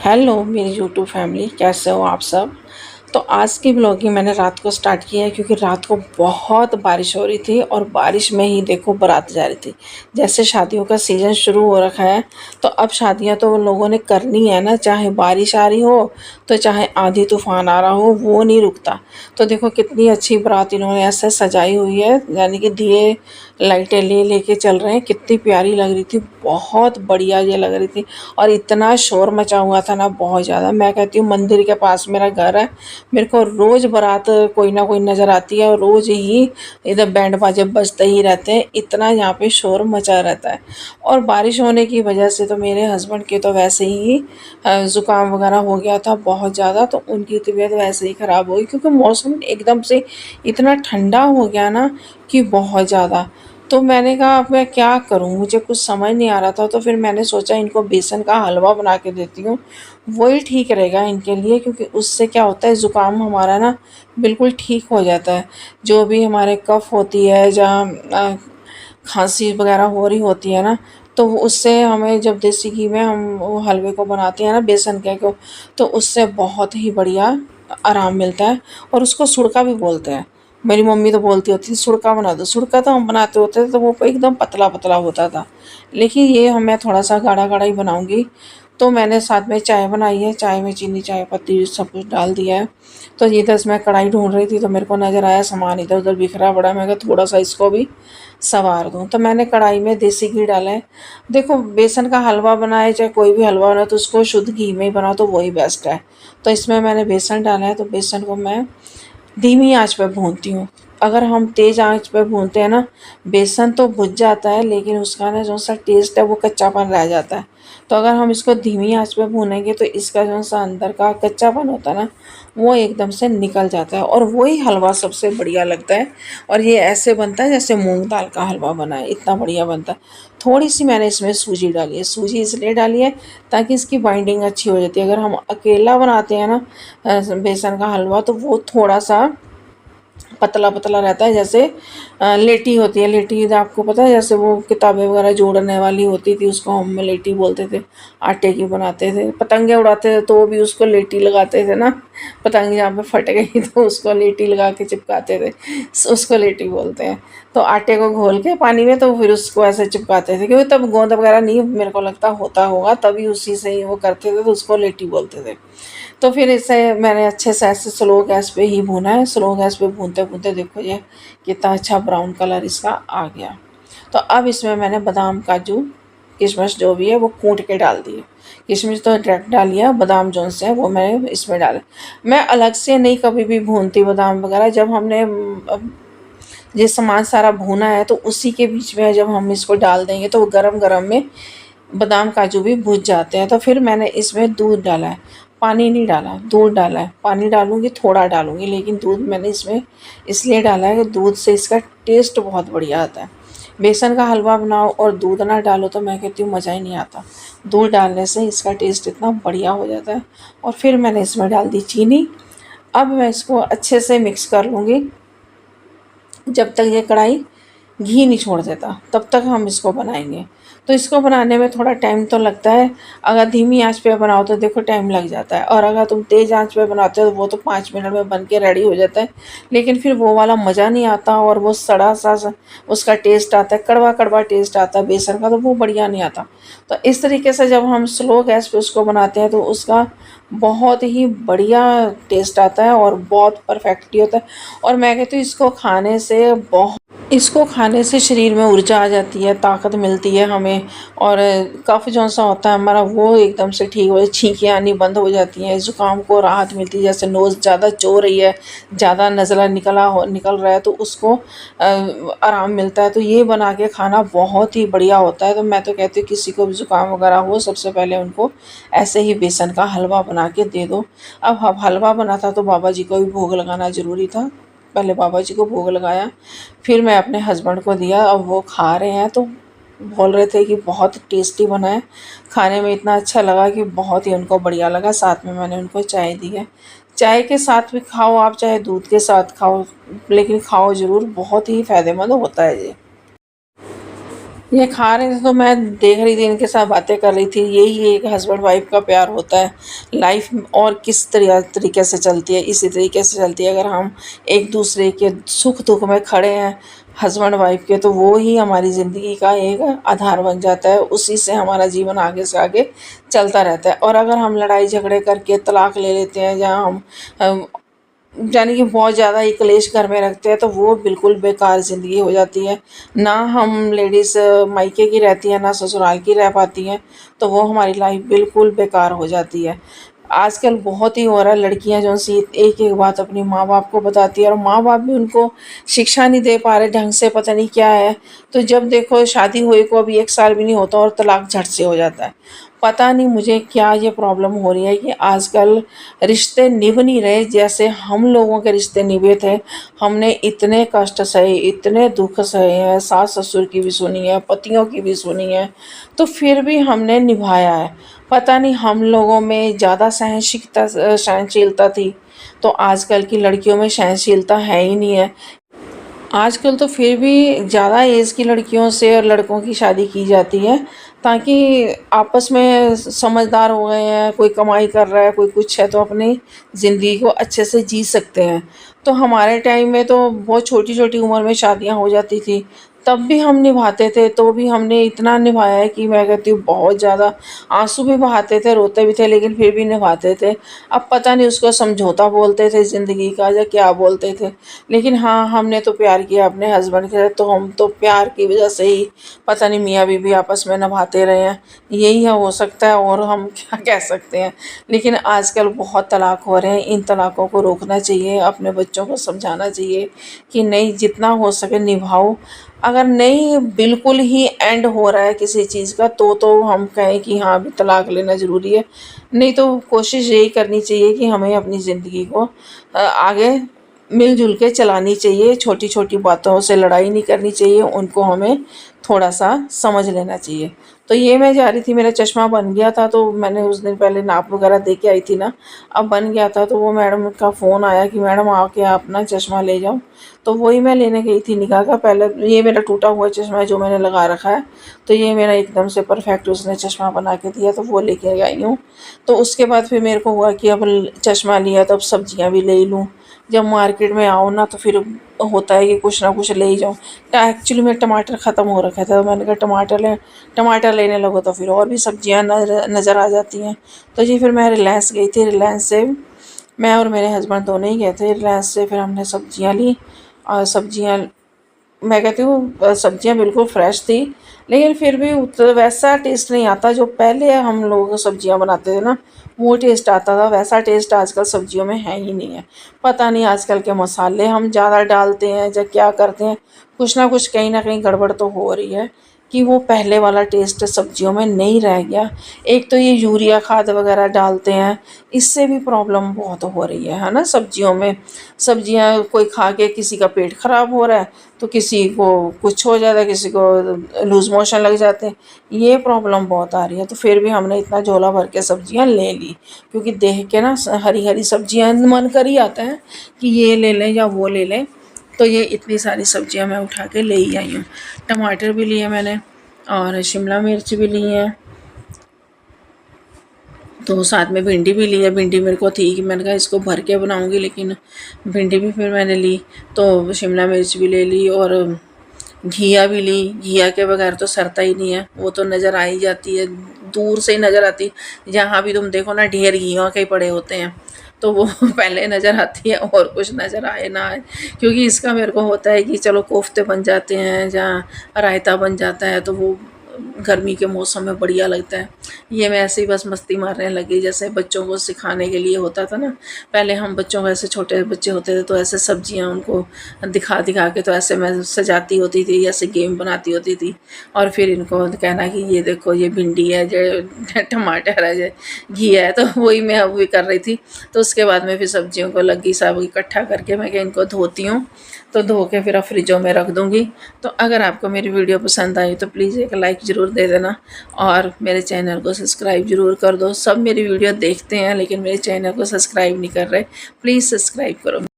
Hello मेरी YouTube family, कैसे हो आप सब। तो आज की ब्लॉगिंग मैंने रात को स्टार्ट किया है क्योंकि रात को बहुत बारिश हो रही थी और बारिश में ही देखो बारात जा रही थी। जैसे शादियों का सीज़न शुरू हो रखा है तो अब शादियां तो लोगों ने करनी है ना, चाहे बारिश आ रही हो तो चाहे आंधी तूफान आ रहा हो, वो नहीं रुकता। तो देखो कितनी अच्छी बारात इन्होंने ऐसे सजाई हुई है, यानी कि दिए लाइटें ले लेके चल रहे हैं। कितनी प्यारी लग रही थी, बहुत बढ़िया ये लग रही थी। और इतना शोर मचा हुआ था ना, बहुत ज़्यादा। मैं कहती हूँ मंदिर के पास मेरा घर है, मेरे को रोज़ बारात कोई ना कोई नज़र आती है और रोज़ ही इधर बैंड बाजे बजते ही रहते हैं, इतना यहाँ पे शोर मचा रहता है। और बारिश होने की वजह से तो मेरे हस्बैंड के तो वैसे ही ज़ुकाम वगैरह हो गया था बहुत ज़्यादा, तो उनकी तबीयत वैसे ही ख़राब हो गई क्योंकि मौसम एकदम से इतना ठंडा हो गया ना कि बहुत ज़्यादा। तो मैंने कहा अब मैं क्या करूं, मुझे कुछ समझ नहीं आ रहा था। तो फिर मैंने सोचा इनको बेसन का हलवा बना के देती हूँ, वही ठीक रहेगा इनके लिए, क्योंकि उससे क्या होता है ज़ुकाम हमारा ना बिल्कुल ठीक हो जाता है। जो भी हमारे कफ़ होती है, जहाँ खांसी वगैरह हो रही होती है ना, तो उससे हमें जब देसी घी में हम वो हलवे को बनाते हैं ना बेसन के को, तो उससे बहुत ही बढ़िया आराम मिलता है। और उसको सुड़का भी बोलते हैं। मेरी मम्मी तो बोलती होती थी सुड़का बना दो। सुड़का तो हम बनाते होते थे तो वो एकदम पतला पतला होता था, लेकिन ये हम मैं थोड़ा सा गाढ़ा गाढ़ा ही बनाऊंगी। तो मैंने साथ में चाय बनाई है, चाय में चीनी चाय पत्ती सब कुछ डाल दिया है। तो ये दस मैं कढ़ाई ढूंढ रही थी तो मेरे को नज़र आया सामान इधर उधर बिखरा पड़ा, मैं कहा थोड़ा सा इसको भी सवार दूँ। तो मैंने कढ़ाई में देसी घी डाला है। देखो बेसन का हलवा बनाए चाहे कोई भी हलवा बनाए तो उसको शुद्ध घी में ही बनाओ तो वही बेस्ट है। तो इसमें मैंने बेसन डाला है, तो बेसन को मैं धीमी आंच पे भूनती हूँ। अगर हम तेज़ आंच पे भूनते हैं ना, बेसन तो भुज जाता है लेकिन उसका ना जो सा टेस्ट है वो कच्चापन रह जाता है। तो अगर हम इसको धीमी आंच पे भूनेंगे तो इसका जो सा अंदर का कच्चापन होता है ना, वो एकदम से निकल जाता है और वही हलवा सबसे बढ़िया लगता है। और ये ऐसे बनता है जैसे मूंग दाल का हलवा बना है, इतना बढ़िया बनता है। थोड़ी सी मैंने इसमें सूजी डाली है, सूजी इसलिए डाली है ताकि इसकी बाइंडिंग अच्छी हो जाती है। अगर हम अकेला बनाते हैं ना बेसन का हलवा, तो वो थोड़ा सा पतला पतला रहता है, जैसे लेटी होती है। लेटी आपको पता है, जैसे वो किताबें वगैरह जोड़ने वाली होती थी, उसको हम लेटी बोलते थे। आटे की बनाते थे, पतंगे उड़ाते थे तो भी उसको लेटी लगाते थे ना। पतंग जहाँ पे फट गई तो उसको लेटी लगा के चिपकाते थे, उसको लेटी बोलते हैं। तो आटे को घोल के पानी में तो फिर उसको ऐसे चिपकाते थे, क्योंकि तब गोंद वगैरह नहीं मेरे को लगता होता होगा, तभी उसी से ही वो करते थे, तो उसको लेटी बोलते थे। तो फिर इसे मैंने अच्छे से ऐसे स्लो गैस पे ही भूना है। स्लो गैस पे भूनते भूनते देखो ये कितना अच्छा ब्राउन कलर इसका आ गया। तो अब इसमें मैंने बादाम काजू किशमिश जो भी है वो कूट के डाल दिए। किशमिश तो डायरेक्ट डालिए, बादाम जौन से है वो मैंने इसमें डाले। मैं अलग से नहीं कभी भी भूनती बादाम वगैरह। जब हमने ये सामान सारा भूना है तो उसी के बीच में जब हम इसको डाल देंगे तो वो गरम गरम में बादाम काजू भी भुज जाते हैं। तो फिर मैंने इसमें दूध डाला है, पानी नहीं डाला, दूध डाला है। पानी डालूंगी थोड़ा डालूंगी, लेकिन दूध मैंने इसमें इसलिए डाला है कि दूध से इसका टेस्ट बहुत बढ़िया आता है। बेसन का हलवा बनाओ और दूध ना डालो तो मैं कहती हूँ मज़ा ही नहीं आता। दूध डालने से इसका टेस्ट इतना बढ़िया हो जाता है। और फिर मैंने इसमें डाल दी चीनी। अब मैं इसको अच्छे से मिक्स कर लूँगी। जब तक ये कढ़ाई घी नहीं छोड़ देता तब तक हम इसको बनाएंगे। तो इसको बनाने में थोड़ा टाइम तो लगता है। अगर धीमी आंच पे बनाओ तो देखो टाइम लग जाता है, और अगर तुम तेज़ आंच पे बनाते हो तो वो तो 5 मिनट में बन के रेडी हो जाता है। लेकिन फिर वो वाला मज़ा नहीं आता और वो सड़ा सा उसका टेस्ट आता है, कड़वा कड़वा टेस्ट आता है बेसन का, तो वो बढ़िया नहीं आता। तो इस तरीके से जब हम स्लो गैस पे उसको बनाते हैं तो उसका बहुत ही बढ़िया टेस्ट आता है और बहुत परफेक्टली होता है। और मैं कहती हूँ इसको खाने से शरीर में ऊर्जा आ जाती है, ताकत मिलती है हमें। और कफ जो सा होता है हमारा वो एकदम से ठीक हो, छींकें आनी बंद हो जाती हैं, ज़ुकाम को राहत मिलती है। जैसे नोज़ ज़्यादा चो रही है, ज़्यादा नज़ला निकल रहा है तो उसको आराम मिलता है। तो ये बना के खाना बहुत ही बढ़िया होता है। तो मैं तो कहती हूँ किसी को भी ज़ुकाम वगैरह हो, सबसे पहले उनको ऐसे ही बेसन का हलवा बना के दे दो। अब हलवा बना था तो बाबा जी को भी भोग लगाना ज़रूरी था। पहले बाबा जी को भोग लगाया, फिर मैं अपने हस्बैंड को दिया। अब वो खा रहे हैं तो बोल रहे थे कि बहुत टेस्टी बना है। खाने में इतना अच्छा लगा कि बहुत ही उनको बढ़िया लगा। साथ में मैंने उनको चाय दी है। चाय के साथ भी खाओ आप, चाहे दूध के साथ खाओ, लेकिन खाओ ज़रूर, बहुत ही फ़ायदेमंद होता है ये। ये खा रहे थे तो मैं देख रही थी, इनके साथ बातें कर रही थी। यही एक हस्बैंड वाइफ का प्यार होता है। लाइफ और किस तरीके से चलती है, इसी तरीके से चलती है। अगर हम एक दूसरे के सुख दुख में खड़े हैं हस्बैंड वाइफ के, तो वो ही हमारी ज़िंदगी का एक आधार बन जाता है। उसी से हमारा जीवन आगे से आगे चलता रहता है। और अगर हम लड़ाई झगड़े करके तलाक ले लेते हैं, जहाँ हम यानी कि बहुत ज़्यादा ही क्लेश घर में रखते हैं, तो वो बिल्कुल बेकार ज़िंदगी हो जाती है। ना हम लेडीज़ मायके की रहती हैं, ना ससुराल की रह पाती हैं, तो वो हमारी लाइफ बिल्कुल बेकार हो जाती है। आजकल बहुत ही हो रहा है, लड़कियां जो सी एक एक बात अपनी माँ बाप को बताती है, और माँ बाप भी उनको शिक्षा नहीं दे पा रहे ढंग से, पता नहीं क्या है। तो जब देखो शादी हुए को अभी 1 साल भी नहीं होता और तलाक झट से हो जाता है। पता नहीं मुझे क्या ये प्रॉब्लम हो रही है कि आजकल रिश्ते निभ नहीं रहे जैसे हम लोगों के रिश्ते निभे थे। हमने इतने कष्ट सहे, इतने दुख सहे हैं, सास ससुर की भी सुनी है, पतियों की भी सुनी है, तो फिर भी हमने निभाया है। पता नहीं हम लोगों में ज़्यादा सहनशीलता थी, तो आजकल की लड़कियों में सहनशीलता है ही नहीं है। आजकल तो फिर भी ज़्यादा एज की लड़कियों से और लड़कों की शादी की जाती है, ताकि आपस में समझदार हो गए हैं, कोई कमाई कर रहा है, कोई कुछ है, तो अपनी ज़िंदगी को अच्छे से जी सकते हैं। तो हमारे टाइम में तो बहुत छोटी छोटी उम्र में शादियां हो जाती थी, तब भी हम निभाते थे। तो भी हमने इतना निभाया है कि मैं कहती हूँ बहुत ज़्यादा, आंसू भी बहाते थे, रोते भी थे, लेकिन फिर भी निभाते थे। अब पता नहीं उसको समझौता बोलते थे ज़िंदगी का या क्या बोलते थे, लेकिन हाँ, हमने तो प्यार किया अपने हस्बैंड के साथ, तो हम तो प्यार की वजह से ही पता नहीं मियाँ बीवी आपस में निभाते रहे हैं। यही है, हो सकता है, और हम क्या कह सकते हैं। लेकिन आजकल बहुत तलाक हो रहे हैं, इन तलाकों को रोकना चाहिए, अपने बच्चों को समझाना चाहिए कि नहीं, जितना हो सके निभाओ। अगर नहीं बिल्कुल ही एंड हो रहा है किसी चीज़ का, तो हम कहें कि हाँ अभी तलाक लेना ज़रूरी है। नहीं तो कोशिश यही करनी चाहिए कि हमें अपनी ज़िंदगी को आगे मिलजुल के चलानी चाहिए। छोटी छोटी बातों से लड़ाई नहीं करनी चाहिए, उनको हमें थोड़ा सा समझ लेना चाहिए। तो ये मैं जा रही थी, मेरा चश्मा बन गया था, तो मैंने उस दिन पहले नाप वगैरह दे के आई थी ना, अब बन गया था। तो वो मैडम का फ़ोन आया कि मैडम आके आप ना चश्मा ले जाओ। तो वही मैं लेने गई थी निकाह का। पहले ये मेरा टूटा हुआ चश्मा है जो मैंने लगा रखा है, तो ये मेरा एकदम से परफेक्ट उसने चश्मा बना के दिया, तो वो लेके आई हूँ। तो उसके बाद फिर मेरे को हुआ कि अब चश्मा लिया तो अब सब्जियाँ भी ले ही लूँ। जब मार्केट में आओ ना, तो फिर होता है कि कुछ ना कुछ ले ही जाऊँ। एक्चुअली में टमाटर ख़त्म हो रखे थे, तो मैंने कहा टमाटर लेने लगो, तो फिर और भी सब्जियां नज़र आ जाती हैं। तो जी फिर मैं रिलायंस गई थी। रिलायंस से मैं और मेरे हस्बैंड दोनों ही गए थे। रिलायंस से फिर हमने सब्जियां ली, और सब्जियां, मैं कहती हूँ सब्जियां बिल्कुल फ्रेश थी, लेकिन फिर भी वैसा टेस्ट नहीं आता जो पहले हम लोग सब्जियां बनाते थे ना, वो टेस्ट आता था। वैसा टेस्ट आजकल सब्जियों में है ही नहीं है। पता नहीं आजकल के मसाले हम ज़्यादा डालते हैं या क्या करते हैं, कुछ ना कुछ कहीं ना कहीं गड़बड़ तो हो रही है कि वो पहले वाला टेस्ट सब्जियों में नहीं रह गया। एक तो ये यूरिया खाद वगैरह डालते हैं, इससे भी प्रॉब्लम बहुत हो रही है ना सब्जियों में। सब्जियां कोई खा के किसी का पेट ख़राब हो रहा है, तो किसी को कुछ हो जाता है, किसी को लूज़ मोशन लग जाते हैं। ये प्रॉब्लम बहुत आ रही है। तो फिर भी हमने इतना झोला भर के सब्जियां ले ली, क्योंकि देख के ना हरी हरी सब्जियां मन कर ही आता है कि ये ले लें या वो ले लें। तो ये इतनी सारी सब्जियां मैं उठा के ले ही आई हूँ। टमाटर भी लिए मैंने, और शिमला मिर्च भी ली है, तो साथ में भिंडी भी ली है। भिंडी मेरे को थी कि मैंने कहा इसको भर के बनाऊंगी, लेकिन भिंडी भी फिर मैंने ली। तो शिमला मिर्च भी ले ली, और घिया भी ली। घिया के बगैर तो सरता ही नहीं है, वो तो नज़र आ ही जाती है, दूर से ही नज़र आती। जहाँ भी तुम देखो ना, ढेर घियों के ही पड़े होते हैं, तो वो पहले नज़र आती है, और कुछ नज़र आए ना आए। क्योंकि इसका मेरे को होता है कि चलो कोफ्ते बन जाते हैं, जहाँ रायता बन जाता है, तो वो गर्मी के मौसम में बढ़िया लगता है। ये मैं ऐसे ही बस मस्ती मारने लगी, जैसे बच्चों को सिखाने के लिए होता था ना। पहले हम बच्चों को, ऐसे छोटे बच्चे होते थे, तो ऐसे सब्जियां उनको दिखा दिखा के, तो ऐसे मैं सजाती होती थी, ऐसे गेम बनाती होती थी। और फिर इनको कहना कि ये देखो, ये भिंडी है, जो टमाटर है, जो घिया है, तो वही मैं अब भी कर रही थी। तो उसके बाद में फिर सब्जियों को लगी सब इकट्ठा करके, मैं इनको धोती हूँ, तो धो के फिर फ्रिजों में रख दूँगी। तो अगर आपको मेरी वीडियो पसंद आई तो प्लीज़ एक लाइक ज़रूर दे देना, और मेरे चैनल को सब्सक्राइब ज़रूर कर दो। सब मेरी वीडियो देखते हैं, लेकिन मेरे चैनल को सब्सक्राइब नहीं कर रहे, प्लीज़ सब्सक्राइब करो।